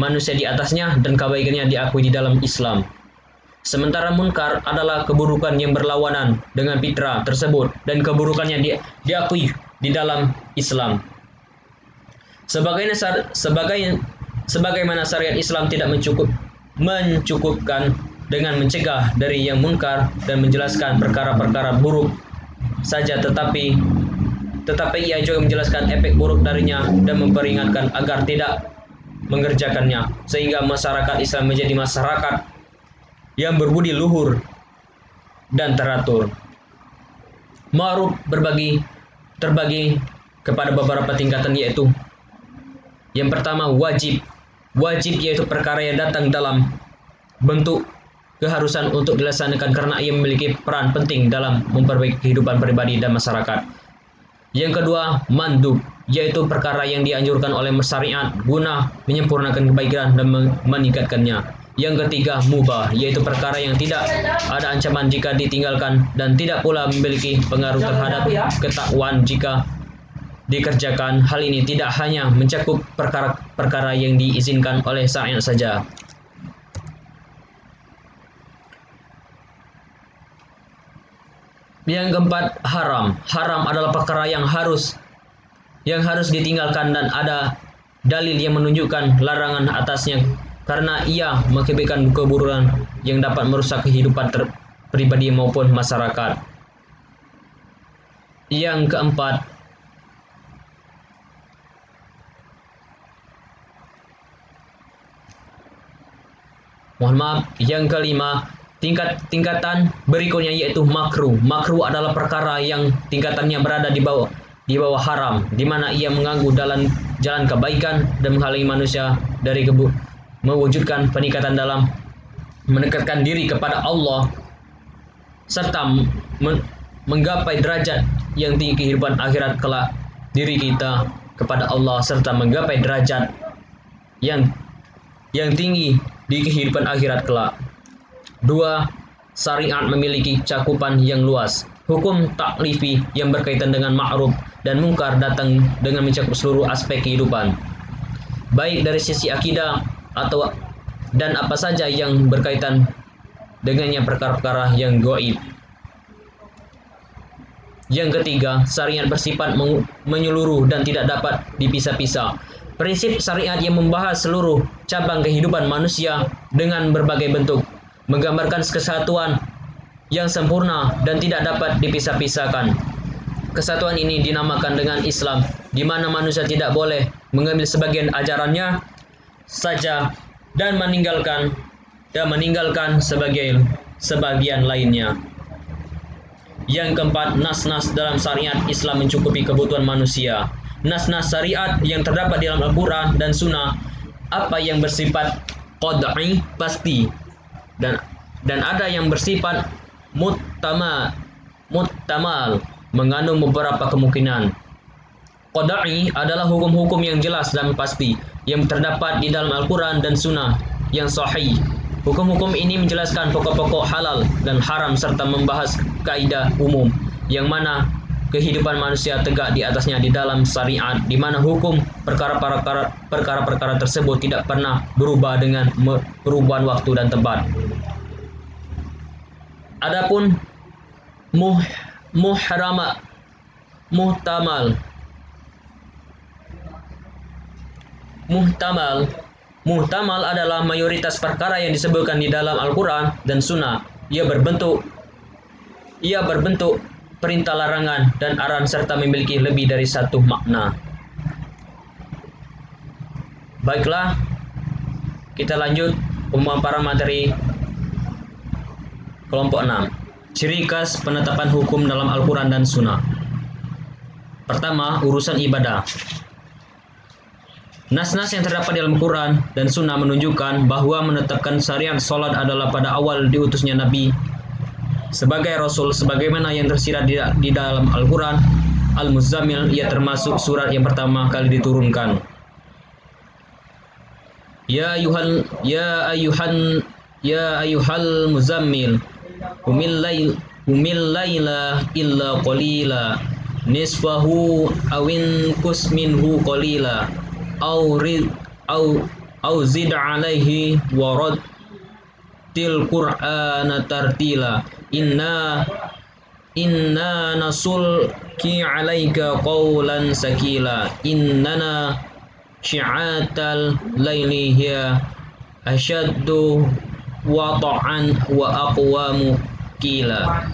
manusia di atasnya dan kebaikannya diakui di dalam Islam. Sementara mungkar adalah keburukan yang berlawanan dengan fitrah tersebut dan keburukannya diakui di dalam Islam. Sebagaimana syariat Islam tidak mencukupkan dengan mencegah dari yang mungkar dan menjelaskan perkara-perkara buruk saja, tetapi ia juga menjelaskan efek buruk darinya dan memperingatkan agar tidak mengerjakannya, sehingga masyarakat Islam menjadi masyarakat yang berbudi luhur dan teratur. Ma'ruf terbagi kepada beberapa tingkatan, yaitu yang pertama, wajib yaitu perkara yang datang dalam bentuk keharusan untuk dilaksanakan karena ia memiliki peran penting dalam memperbaiki kehidupan pribadi dan masyarakat. Yang kedua, mandub, yaitu perkara yang dianjurkan oleh syariat guna menyempurnakan kebaikan dan meningkatkannya. Yang ketiga, mubah, yaitu perkara yang tidak ada ancaman jika ditinggalkan dan tidak pula memiliki pengaruh terhadap ketakwaan jika dikerjakan. Hal ini tidak hanya mencakup perkara-perkara yang diizinkan oleh syariat saja. Yang keempat, haram. Haram adalah perkara yang harus ditinggalkan dan ada dalil yang menunjukkan larangan atasnya karena ia mengakibatkan keburukan yang dapat merusak kehidupan pribadi maupun masyarakat. Yang keempat, yang kelima, tingkatan berikutnya yaitu makruh. Makruh adalah perkara yang tingkatannya berada di bawah haram, di mana ia mengganggu dalam jalan kebaikan dan menghalangi manusia dari mewujudkan peningkatan dalam mendekatkan diri kepada Allah. serta menggapai derajat yang tinggi kehidupan akhirat kelak diri kita kepada Allah, serta menggapai derajat yang tinggi di kehidupan akhirat kelak. 2. Syariat memiliki cakupan yang luas. Hukum taklifi yang berkaitan dengan ma'ruf dan mungkar datang dengan mencakup seluruh aspek kehidupan, baik dari sisi akidah dan apa saja yang berkaitan dengannya perkara-perkara yang gaib. Yang ketiga, syariat bersifat menyeluruh dan tidak dapat dipisah-pisah. Prinsip syariat yang membahas seluruh cabang kehidupan manusia dengan berbagai bentuk, menggambarkan kesatuan yang sempurna dan tidak dapat dipisah-pisahkan. Kesatuan ini dinamakan dengan Islam, di mana manusia tidak boleh mengambil sebagian ajarannya saja dan meninggalkan sebagian lainnya. Yang keempat, nas-nas dalam syariat Islam mencukupi kebutuhan manusia. Nas-nas syariat yang terdapat di dalam Al-Quran dan Sunnah, apa yang bersifat qad'i pasti dan ada yang bersifat muhtamal mengandung beberapa kemungkinan. Qad'i adalah hukum-hukum yang jelas dan pasti yang terdapat di dalam Al-Quran dan Sunnah yang sahih. Hukum-hukum ini menjelaskan pokok-pokok halal dan haram serta membahas kaidah umum yang mana kehidupan manusia tegak di atasnya di dalam syariat, di mana hukum perkara-perkara tersebut tidak pernah berubah dengan perubahan waktu dan tempat. Adapun muhtamal adalah mayoritas perkara yang disebutkan di dalam Al-Quran dan Sunnah. Ia berbentuk perintah, larangan, dan arahan serta memiliki lebih dari satu makna. Baiklah, kita lanjut pemaparan materi kelompok 6. Ciri khas penetapan hukum dalam Al-Quran dan Sunnah. Pertama, urusan ibadah. Nas-nas yang terdapat dalam Quran dan Sunnah menunjukkan bahwa menetapkan syariat salat adalah pada awal diutusnya Nabi sebagai Rasul, sebagaimana yang tersirat di dalam Al-Quran Al-Muzammil. Ia termasuk surat yang pertama kali diturunkan. Ya ayuhal muzammil umil laila illa qalila nisfahu awin kusminhu qalila au zid alaihi warattil qur'ana tartila inna nasulki alaika qawlan sakila innana syi'atal laili hiya asyaddu wata'an wa aqwamu qila.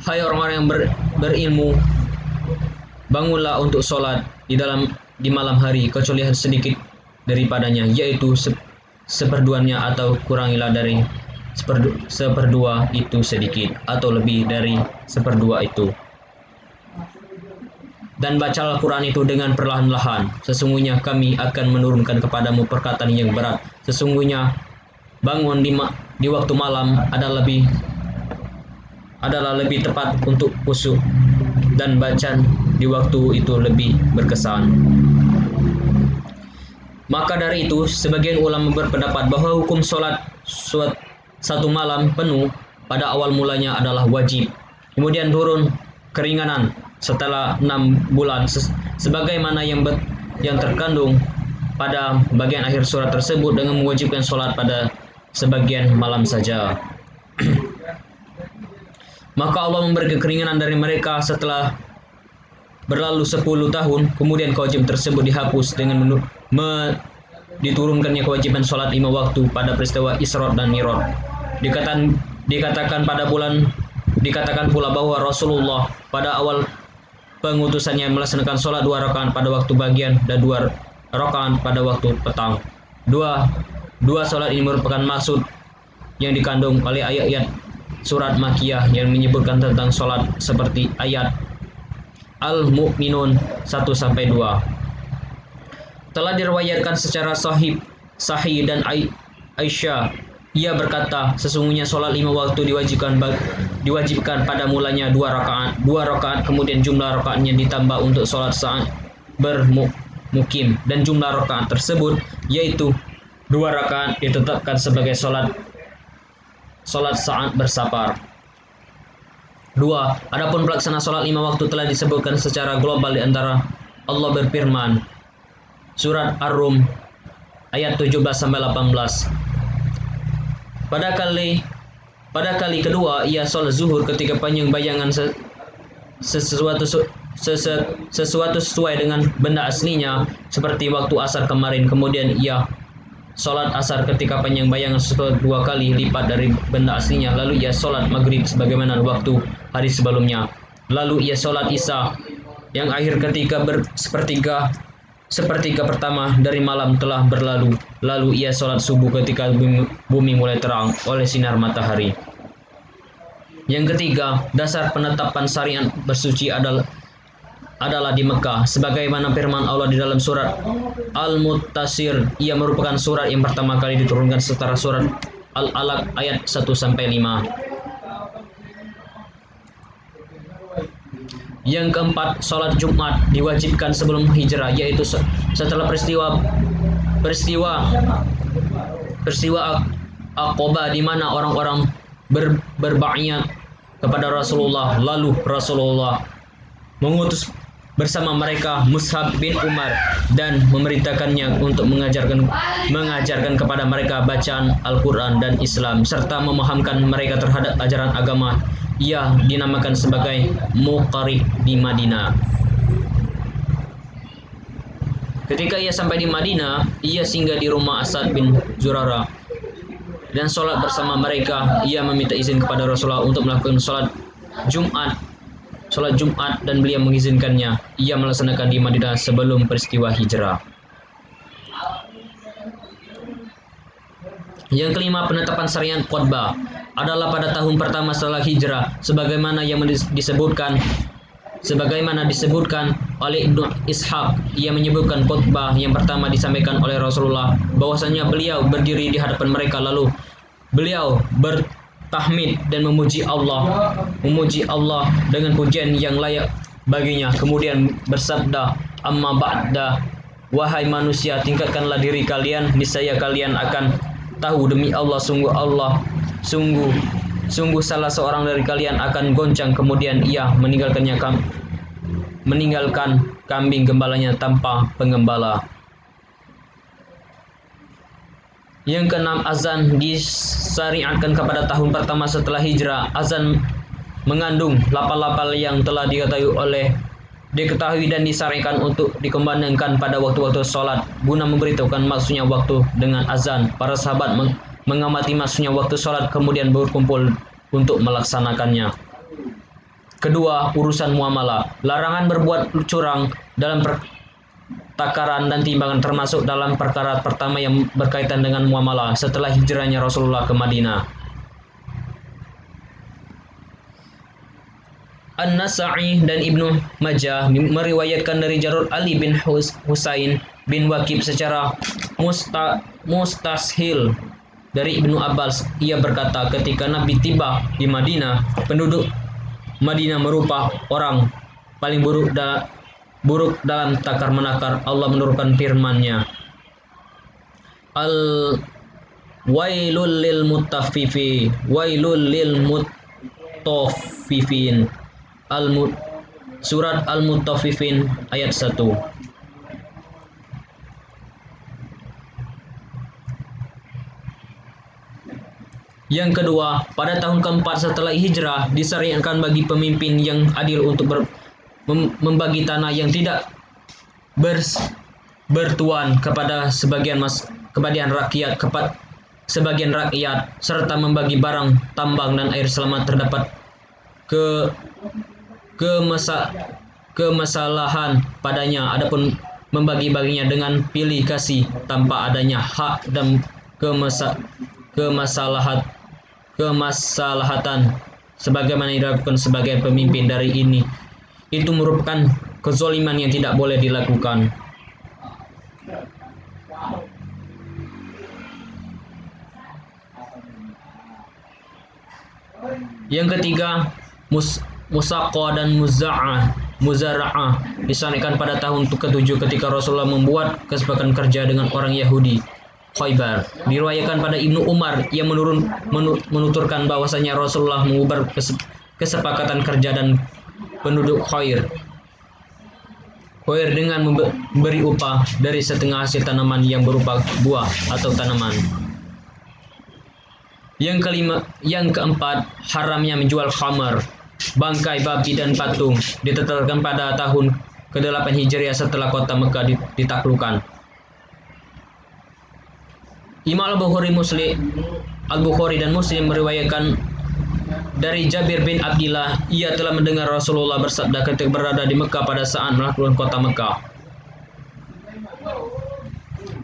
Hai orang-orang yang berilmu, bangunlah untuk sholat di malam hari kecuali sedikit daripadanya, yaitu seperduanya, atau kurangilah dari seperdua itu sedikit atau lebih dari seperdua itu. Dan bacalah Quran itu dengan perlahan-lahan. Sesungguhnya kami akan menurunkan kepadamu perkataan yang berat. Sesungguhnya bangun di waktu malam adalah lebih tepat untuk khusyuk, dan bacaan di waktu itu lebih berkesan. Maka dari itu, sebagian ulama berpendapat bahwa hukum sholat satu malam penuh pada awal mulanya adalah wajib. Kemudian turun keringanan setelah 6 bulan, sebagaimana yang terkandung pada bagian akhir surat tersebut dengan mewajibkan sholat pada sebagian malam saja. Maka Allah memberi keringanan dari mereka setelah berlalu 10 tahun. Kemudian kewajiban tersebut dihapus dengan diturunkannya kewajiban sholat 5 waktu pada peristiwa Isra dan Mi'raj. Dikatakan pula bahwa Rasulullah pada awal pengutusannya melaksanakan sholat 2 rakaat pada waktu bagian dan 2 rakaat pada waktu petang. Dua sholat ini merupakan maksud yang dikandung oleh ayat-ayat surat Makkiyah yang menyebutkan tentang sholat seperti ayat Al-Mu'minun 1-2. Telah diriwayatkan secara sahih dan Aisyah Ia berkata, sesungguhnya sholat 5 waktu diwajibkan pada mulanya 2 rakaat, kemudian jumlah rakaatnya ditambah untuk sholat saat bermukim, dan jumlah rakaat tersebut yaitu 2 rakaat ditetapkan sebagai sholat saat bersafar. 2. Adapun pelaksana sholat 5 waktu telah disebutkan secara global di antara Allah berfirman, Surat Ar-Rum ayat 17-18. Pada kali kedua ia sholat zuhur ketika panjang bayangan sesuatu sesuai dengan benda aslinya seperti waktu asar kemarin. Kemudian ia sholat asar ketika panjang bayangan 2 kali lipat dari benda aslinya. Lalu ia sholat maghrib sebagaimana waktu hari sebelumnya. Lalu ia sholat isya yang akhir ketika sepertiga pertama dari malam telah berlalu. Lalu ia sholat subuh ketika bumi mulai terang oleh sinar matahari. Yang ketiga, dasar penetapan syariat bersuci adalah di Mekah. Sebagaimana firman Allah di dalam surat Al-Muttasir, ia merupakan surat yang pertama kali diturunkan setelah surat Al-Alaq ayat 1-5. Yang keempat, sholat Jumat diwajibkan sebelum hijrah, yaitu setelah peristiwa Aqabah di mana orang-orang berbaiat kepada Rasulullah. Lalu Rasulullah mengutus bersama mereka Mus'ab bin Umar dan memerintahkannya untuk mengajarkan kepada mereka bacaan Al-Quran dan Islam serta memahamkan mereka terhadap ajaran agama. Ia dinamakan sebagai Muqarib di Madinah. Ketika ia sampai di Madinah, ia singgah di rumah Asad bin Zurarah dan sholat bersama mereka. Ia meminta izin kepada Rasulullah untuk melakukan sholat Jumat dan beliau mengizinkannya. Ia melaksanakan di Madinah sebelum peristiwa hijrah. Yang kelima, penetapan syariat khutbah adalah pada tahun pertama setelah hijrah, sebagaimana disebutkan oleh Ibnu Ishaq. Ia menyebutkan khutbah yang pertama disampaikan oleh Rasulullah bahwasanya beliau berdiri di hadapan mereka, lalu beliau bertahmid dan memuji Allah dengan pujian yang layak baginya. Kemudian bersabda, amma ba'da, wahai manusia, tingkatkanlah diri kalian, niscaya kalian akan tahu demi Allah, sungguh salah seorang dari kalian akan goncang. Kemudian ia meninggalkan kambing gembalanya tanpa penggembala. Yang keenam, azan disyariatkan kepada tahun pertama setelah hijrah. Azan mengandung lafal-lafal yang telah diketahui dan disyariatkan untuk dikembangkan pada waktu-waktu sholat guna memberitahukan maksudnya waktu dengan azan. Para sahabat mengamati maksudnya waktu sholat kemudian berkumpul untuk melaksanakannya. Kedua, urusan muamalah. Larangan berbuat curang dalam takaran dan timbangan termasuk dalam perkara pertama yang berkaitan dengan muamalah setelah hijrahnya Rasulullah ke Madinah. An-Nasa'i dan Ibnu Majah meriwayatkan dari Jarur Ali bin Husain bin Waqib secara mustashil dari Ibnu Abbas. Ia berkata, ketika Nabi tiba di Madinah, penduduk Madinah merupakan orang paling buruk dalam takar menakar. Allah menurunkan firman-Nya, Wailul lil mutaffifin. Surat Al-Mutaffifin ayat 1. Yang kedua, pada tahun keempat setelah hijrah disyariatkan bagi pemimpin yang adil untuk membagi tanah yang tidak bertuan kepada sebagian rakyat serta membagi barang tambang dan air selama terdapat kemasalahan padanya. Adapun membagi-baginya dengan pilih kasih tanpa adanya hak dan kemaslahatan sebagaimana dilakukan sebagai pemimpin dari ini, itu merupakan kezaliman yang tidak boleh dilakukan. Yang ketiga, Musaqah dan Muzara'ah disyariatkan pada tahun ke-7 ketika Rasulullah membuat kesepakatan kerja dengan orang Yahudi Khaybar. Diriwayatkan pada Ibnu Umar yang menuturkan bahwasanya Rasulullah mengubah kesepakatan kerja dan penduduk Khair dengan memberi upah dari setengah hasil tanaman yang berupa buah atau tanaman. Yang keempat, haramnya menjual khamar, bangkai babi dan patung ditetapkan pada tahun ke-8 Hijriah setelah kota Mekah ditaklukkan. Imam Al-Bukhari dan Muslim meriwayatkan dari Jabir bin Abdillah, ia telah mendengar Rasulullah bersabda ketika berada di Mekah pada saat melakukan kota Mekah.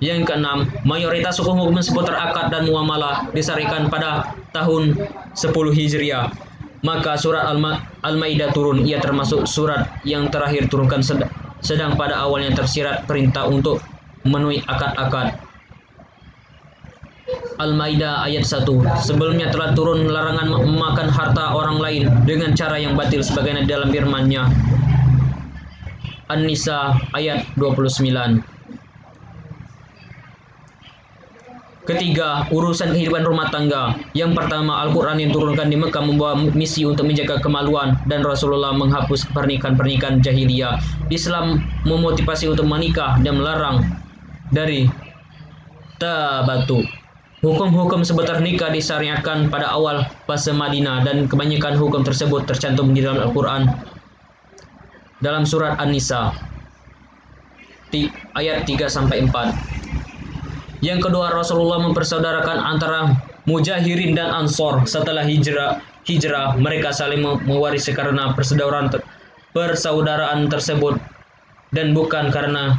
Yang keenam, mayoritas hukum seputar akad dan muamalah disyariatkan pada tahun 10 Hijriah. Maka surat Al-Maidah turun, ia termasuk surat yang terakhir turunkan, sedang pada awalnya tersirat perintah untuk memenuhi akad-akad. Al-Maidah ayat 1. Sebelumnya telah turun larangan memakan harta orang lain dengan cara yang batil sebagaimana dalam firman-Nya. An-Nisa ayat 29. Ketiga, urusan kehidupan rumah tangga. Yang pertama, Al-Quran yang turunkan di Mekah membawa misi untuk menjaga kemaluan dan Rasulullah menghapus pernikahan jahiliyah. Islam memotivasi untuk menikah dan melarang dari tabatu. Hukum-hukum seputar nikah disyariatkan pada awal fase Madinah dan kebanyakan hukum tersebut tercantum di dalam Al-Quran dalam surat An-Nisa ayat 3-4. Yang kedua, Rasulullah mempersaudarakan antara Mujahirin dan Ansor. Setelah hijrah mereka saling mewarisi karena persaudaraan tersebut dan bukan karena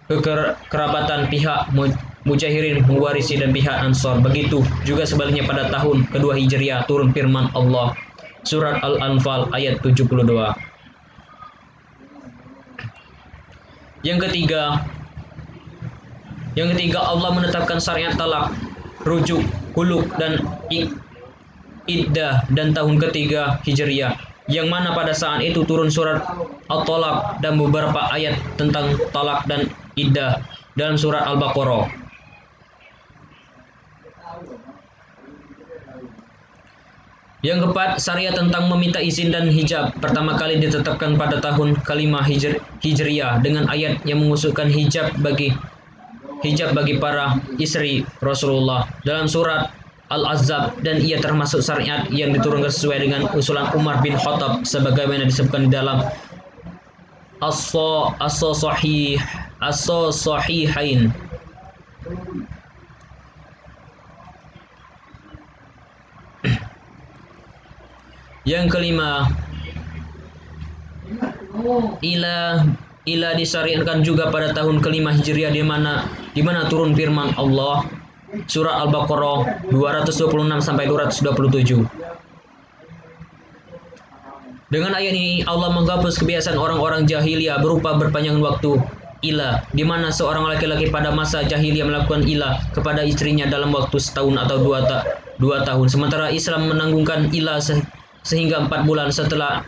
kekerabatan. Pihak Mujahirin mewarisi dan pihak Ansor. Begitu juga sebaliknya pada tahun kedua Hijriah turun firman Allah surat Al-Anfal ayat 72. Yang ketiga, Allah menetapkan syariat talak, rujuk, kuluk, dan iddah dan tahun ketiga Hijriah, yang mana pada saat itu turun surat At-Talaq dan beberapa ayat tentang talak dan iddah dalam surat Al-Baqarah. Yang keempat, syariat tentang meminta izin dan hijab pertama kali ditetapkan pada tahun ke-5 Hijriah dengan ayat yang mengusulkan hijab bagi para istri Rasulullah dalam surat Al-Ahzab, dan ia termasuk syariat yang diturunkan sesuai dengan usulan Umar bin Khattab sebagaimana disebutkan di dalam As-Sahihain. Yang kelima, ila disyariatkan juga pada tahun ke-5 Hijriah di mana turun firman Allah surah Al-Baqarah 226 sampai 227. Dengan ayat ini Allah menghapus kebiasaan orang-orang jahiliyah berupa berpanjang waktu ila, di mana seorang laki-laki pada masa jahiliyah melakukan ila kepada istrinya dalam waktu setahun atau dua tahun, sementara Islam menanggungkan ila sehingga 4 bulan. Setelah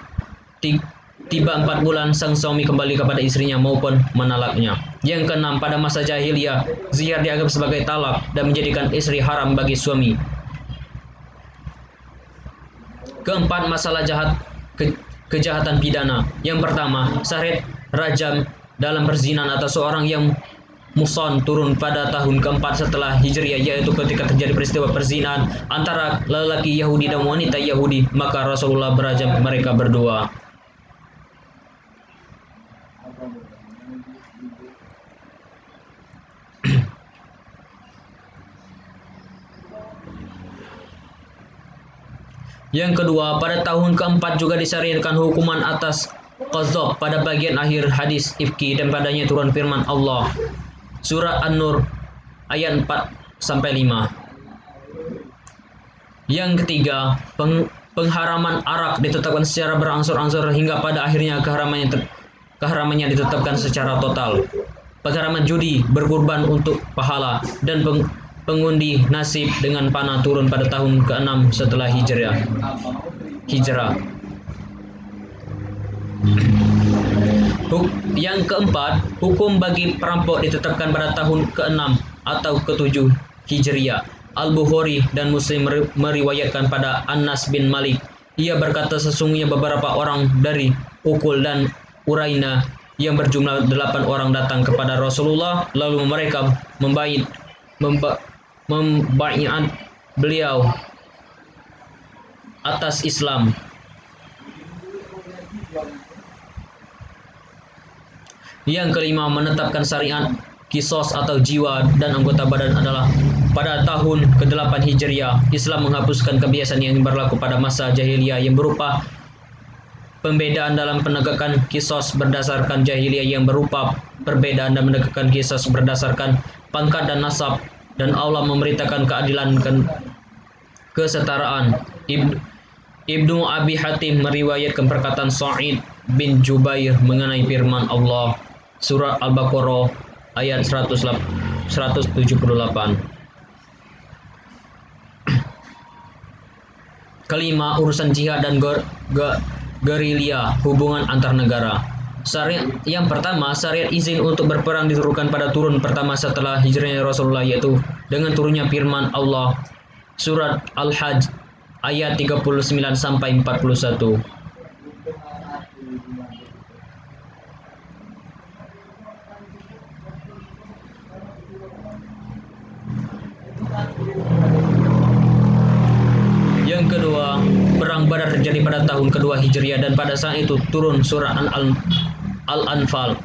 tiba 4 bulan, sang suami kembali kepada istrinya maupun menalaknya. Yang keenam, pada masa jahiliyah zihar dianggap sebagai talak dan menjadikan istri haram bagi suami. Keempat, masalah kejahatan pidana. Yang pertama, syariat rajam dalam perzinahan atas seorang yang muson turun pada tahun keempat setelah Hijriah, yaitu ketika terjadi peristiwa perzinahan antara lelaki Yahudi dan wanita Yahudi, maka Rasulullah berajam mereka berdua. Yang kedua, pada tahun keempat juga disyariatkan hukuman atas qadzaf pada bagian akhir hadis ifki, dan padanya turun firman Allah surah An-Nur ayat 4-5. Yang ketiga, pengharaman arak ditetapkan secara berangsur-angsur hingga pada akhirnya keharamannya ditetapkan secara total. Pengharaman judi, berkurban untuk pahala, dan pengundi nasib dengan panah turun pada tahun ke-6 setelah hijrah. Yang keempat, hukum bagi perampok ditetapkan pada tahun ke-6 atau ke-7 Hijriah. Al-Bukhari dan Muslim meriwayatkan pada Anas bin Malik. Ia berkata, sesungguhnya beberapa orang dari Ukul dan Uraina yang berjumlah 8 orang datang kepada Rasulullah, lalu mereka membaiat beliau atas Islam. Yang kelima, menetapkan syariat kisos atau jiwa dan anggota badan adalah pada tahun ke-8 Hijriah. Islam menghapuskan kebiasaan yang berlaku pada masa jahiliyah yang berupa pembedaan dalam penegakan kisos berdasarkan jahiliyah yang berupa perbedaan dan menegakkan kisos berdasarkan pangkat dan nasab, dan Allah memberitakan keadilan dan kesetaraan. Ibnu Abi Hatim meriwayatkan perkataan Sa'id bin Jubair mengenai firman Allah Surah Al-Baqarah ayat 178. Kelima, urusan jihad dan gerilya, hubungan antar negara. Syariat yang pertama, syariat izin untuk berperang diturunkan pada turun pertama setelah hijrahnya Rasulullah, yaitu dengan turunnya firman Allah Surat Al-Hajj ayat 39 sampai 41. Yang kedua, perang Badar terjadi pada tahun kedua Hijriah dan pada saat itu turun surah Al-Anfal.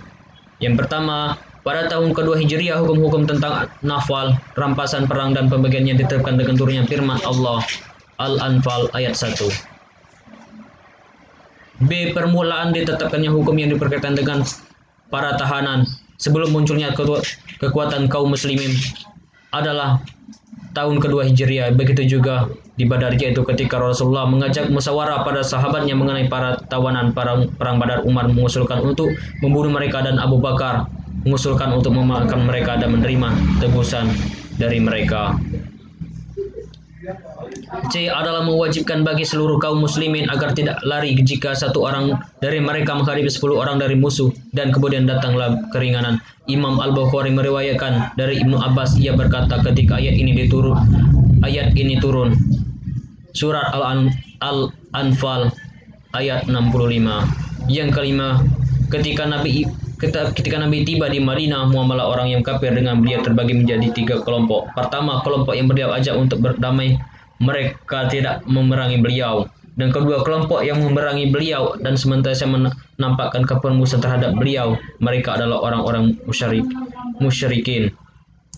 Yang pertama, pada tahun kedua Hijriah hukum-hukum tentang nafal, rampasan perang dan pembagiannya ditetapkan dengan turunnya firman Allah Al-Anfal ayat 1. B. Permulaan ditetapkannya hukum yang berkaitan dengan para tahanan sebelum munculnya kekuatan kaum muslimin adalah tahun kedua Hijriah. Begitu juga di Badar, yaitu ketika Rasulullah mengajak musyawarah pada sahabatnya mengenai para tawanan perang Badar. Umar mengusulkan untuk membunuh mereka dan Abu Bakar mengusulkan untuk memaafkan mereka dan menerima tebusan dari mereka. C. Adalah mewajibkan bagi seluruh kaum muslimin agar tidak lari jika satu orang dari mereka menghadapi 10 orang dari musuh dan kemudian datanglah keringanan. Imam Al-Bukhari meriwayatkan dari Ibnu Abbas, ia berkata ketika ayat ini turun surat Al-Anfal ayat 65. Yang kelima, ketika Nabi tiba di Madinah, muamalah orang yang kafir dengan beliau terbagi menjadi 3 kelompok. Pertama, kelompok yang beliau ajak untuk berdamai, mereka tidak memerangi beliau. Dan kedua, kelompok yang memerangi beliau dan sementara menampakkan kepermusuhan terhadap beliau, mereka adalah orang-orang musyrikin.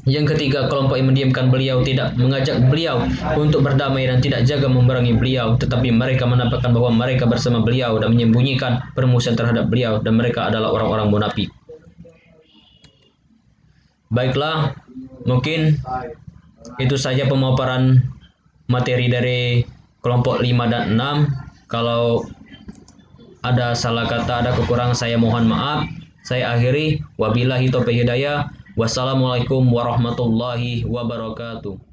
Yang ketiga, kelompok yang mendiamkan beliau, tidak mengajak beliau untuk berdamai dan tidak jaga memerangi beliau, tetapi mereka menampakkan bahwa mereka bersama beliau dan menyembunyikan permusuhan terhadap beliau, dan mereka adalah orang-orang munafik. Baiklah, mungkin itu saja pemaparan materi dari kelompok 5 dan 6. Kalau ada salah kata, ada kekurangan, saya mohon maaf. Saya akhiri, wabillahi taufiq hidayah. Wassalamualaikum warahmatullahi wabarakatuh.